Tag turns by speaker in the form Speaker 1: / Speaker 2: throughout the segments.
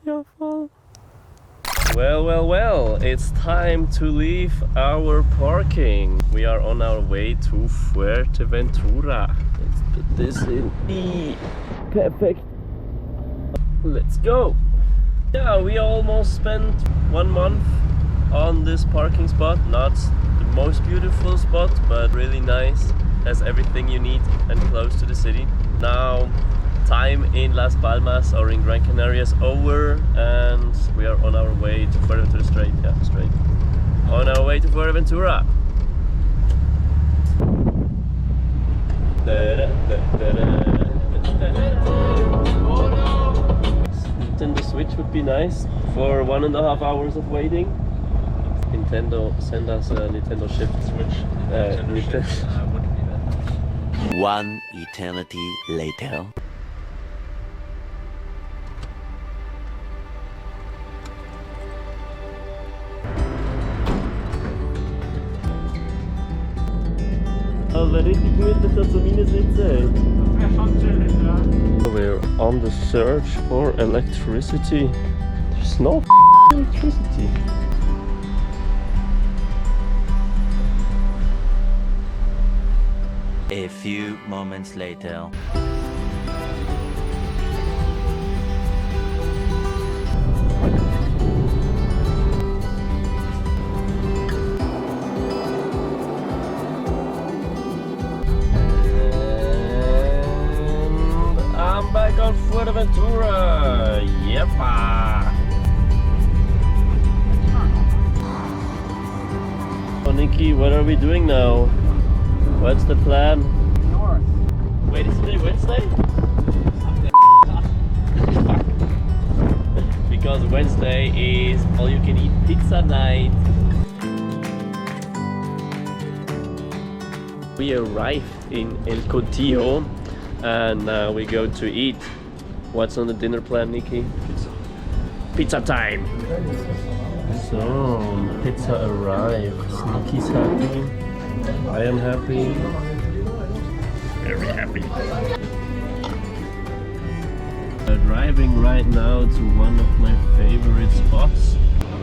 Speaker 1: Ja, voll. Well, it's time to leave our parking. We are on our way to Fuerteventura. Let's put this in E. Perfect. Let's go. Yeah, we almost spent 1 month on this parking spot. Not the most beautiful spot, but really nice. Has everything you need and close to the city. Now, time in Las Palmas or in Gran Canaria is over, and we are on our way to Fuerteventura straight. Yeah, straight. On our way to Fuerteventura. Nintendo Switch would be nice for 1.5 hours of waiting. Nintendo, send us a Nintendo Shift Switch.
Speaker 2: Would be better. 1 eternity later.
Speaker 1: Aber richtig gemütlich da zu mir sitzen.
Speaker 3: Das wäre schon chillig, ja.
Speaker 1: We're on the search for electricity. There's no electricity.
Speaker 2: A few moments later.
Speaker 1: I'm back on Fuerteventura. Yepa. Oh, Nikki, what are we doing now? What's the plan?
Speaker 3: North.
Speaker 1: Wait, is today Wednesday? Because Wednesday is all you can eat pizza night. We arrived in El Cotillo and now we go to eat. What's on the dinner plan, Nikki? Pizza time! So, pizza arrived. Nikki's happy. I am happy. Very happy. We're driving right now to one of my favorite spots.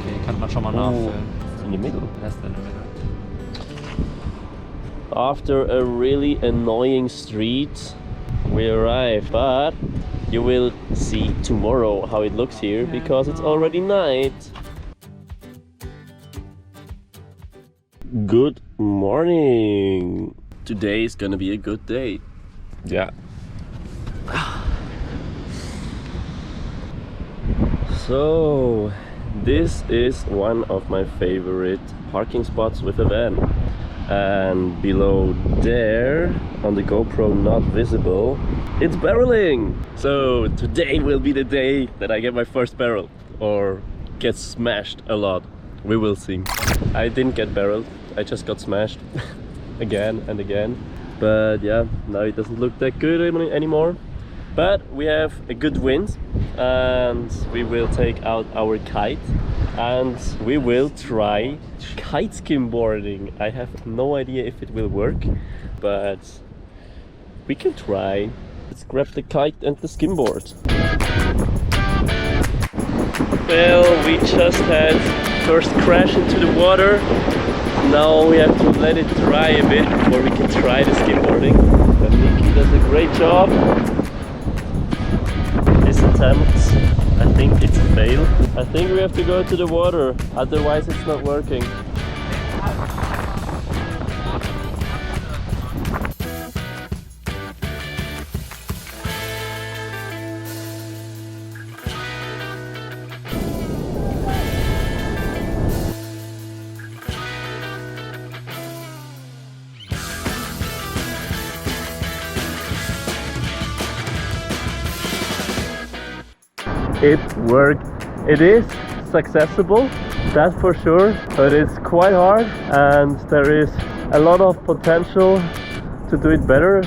Speaker 3: Okay, kann man schon mal nachfüllen.
Speaker 1: In the middle.
Speaker 3: Rest in the middle.
Speaker 1: After a really annoying street, we arrived, but you will see tomorrow how it looks here because it's already night. Good morning. Today is gonna be a good day. Yeah. So, this is one of my favorite parking spots with a van. And below there, on the GoPro not visible, it's barreling. So today will be the day that I get my first barrel or get smashed a lot. We will see. I didn't get barreled, I just got smashed again and again. But yeah, now it doesn't look that good anymore. But we have a good wind and we will take out our kite and we will try kite skimboarding. I have no idea if it will work, but we can try. Let's grab the kite and the skimboard. Well, we just had first crash into the water. Now we have to let it dry a bit before we can try the skimboarding. But Nikki does a great job. This attempt, I think it's a fail. I think we have to go to the water, otherwise it's not working. It worked. It is successful, that's for sure, but it's quite hard and there is a lot of potential to do it better.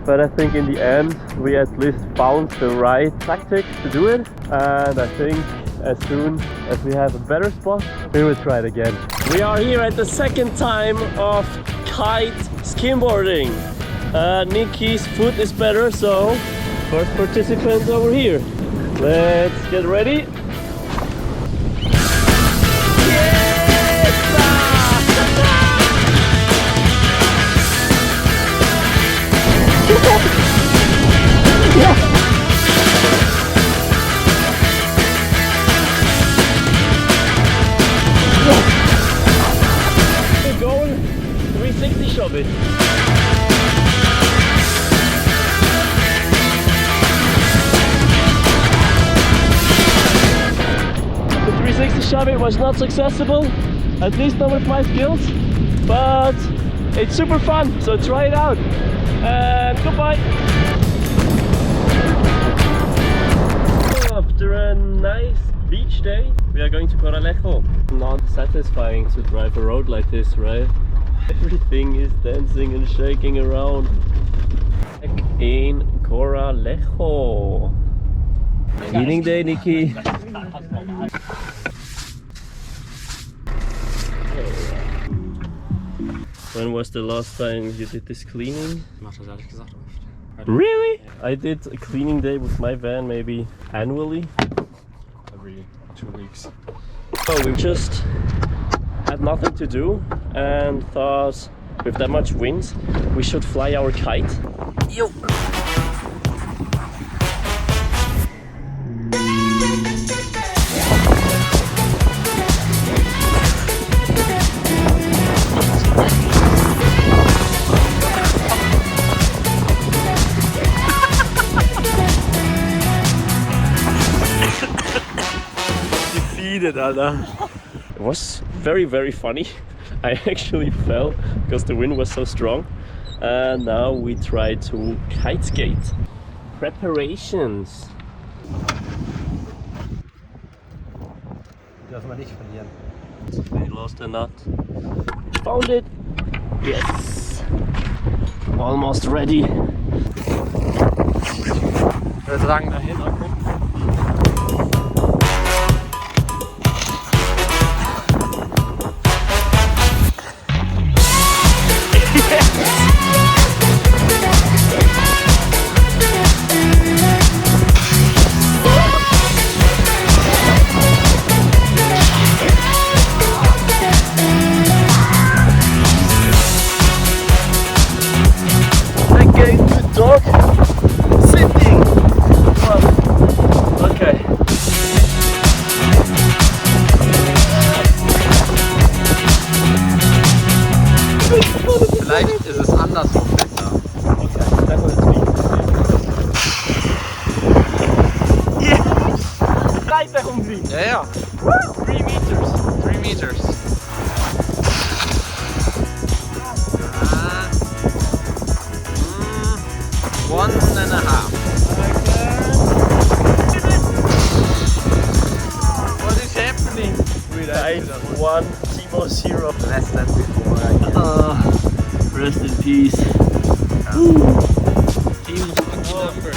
Speaker 1: But I think in the end we at least found the right tactic to do it, and I think as soon as we have a better spot we will try it again. We are here at the second time of kite skimboarding. Nikki's foot is better, so first participant over here. Let's get ready. Goal, 360 shove it. The 360 shove it was not successful, at least not with my skills, but it's super fun, so try it out. And goodbye. After a nice beach day, we are going to Coralejo. Not satisfying to drive a road like this, right? Everything is dancing and shaking around. Back in Coralejo. Healing day, Nikki. When was the last time you did this cleaning?
Speaker 3: Ich mach das ehrlich gesagt oft.
Speaker 1: Really? I did a cleaning day with my van maybe annually.
Speaker 3: Every 2 weeks.
Speaker 1: So we just had nothing to do and thought with that much wind we should fly our kite. Yo! Defeated, Alter. It was very funny. I actually fell because the wind was so strong. And now we try to kite skate. Preparations.
Speaker 3: Dürfen wir nicht verlieren.
Speaker 1: We lost a nut. Found it. Yes. Almost ready.
Speaker 3: Ich würde sagen, dahin angucken.
Speaker 1: Dog sitting. Okay.
Speaker 3: Vielleicht ist es andersrum besser.
Speaker 1: Okay, that was me. Yeah. Right there, hungry.
Speaker 3: Ja, ja.
Speaker 1: 3 meters.
Speaker 3: 3 meters. One and a half. What is happening?
Speaker 1: Kite 1, Timo 0.
Speaker 3: Less than before, I guess.
Speaker 1: Rest in peace.
Speaker 3: Team number.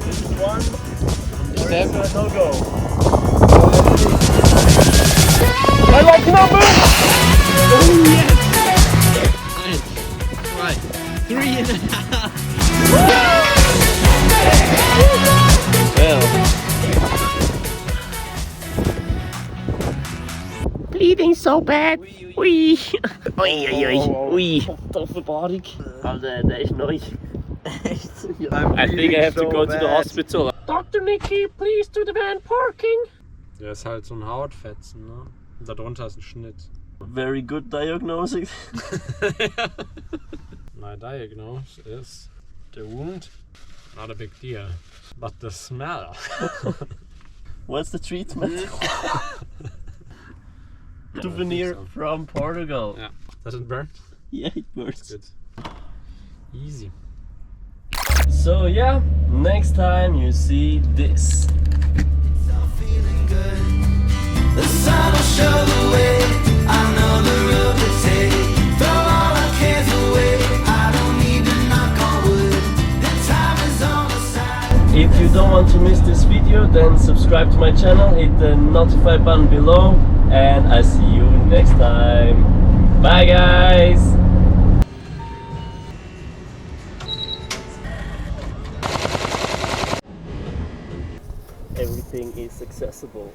Speaker 1: This is 1.
Speaker 3: Seven.
Speaker 1: No go. I like numbers!
Speaker 3: Oh yes! Right. 3 and a half.
Speaker 1: Bleeding so bad. Oei. Oei, oei, oei. Toffe barik. Alter, der is neu.
Speaker 3: Echt?
Speaker 1: I think I have to go to the hospital. Dr. Nikki, please do the van parking.
Speaker 3: Der ist halt so ein Hautfetzen, ne? Und darunter ist ein Schnitt.
Speaker 1: Very good diagnosis.
Speaker 3: My diagnosis is the wound, not a big deal, but the smell.
Speaker 1: What's the treatment? Souvenir from Portugal.
Speaker 3: Yeah. Does it burn?
Speaker 1: Yeah, it works.
Speaker 3: Good. Easy.
Speaker 1: So yeah, next time you see this.
Speaker 4: The sun will show the way. I know the road to take. Throw all our cares away. I don't need to knock on wood. The time is on the side.
Speaker 1: If you don't want to miss this video, then subscribe to my channel, hit the notify button below, and I see you next time. Bye guys! everything is accessible.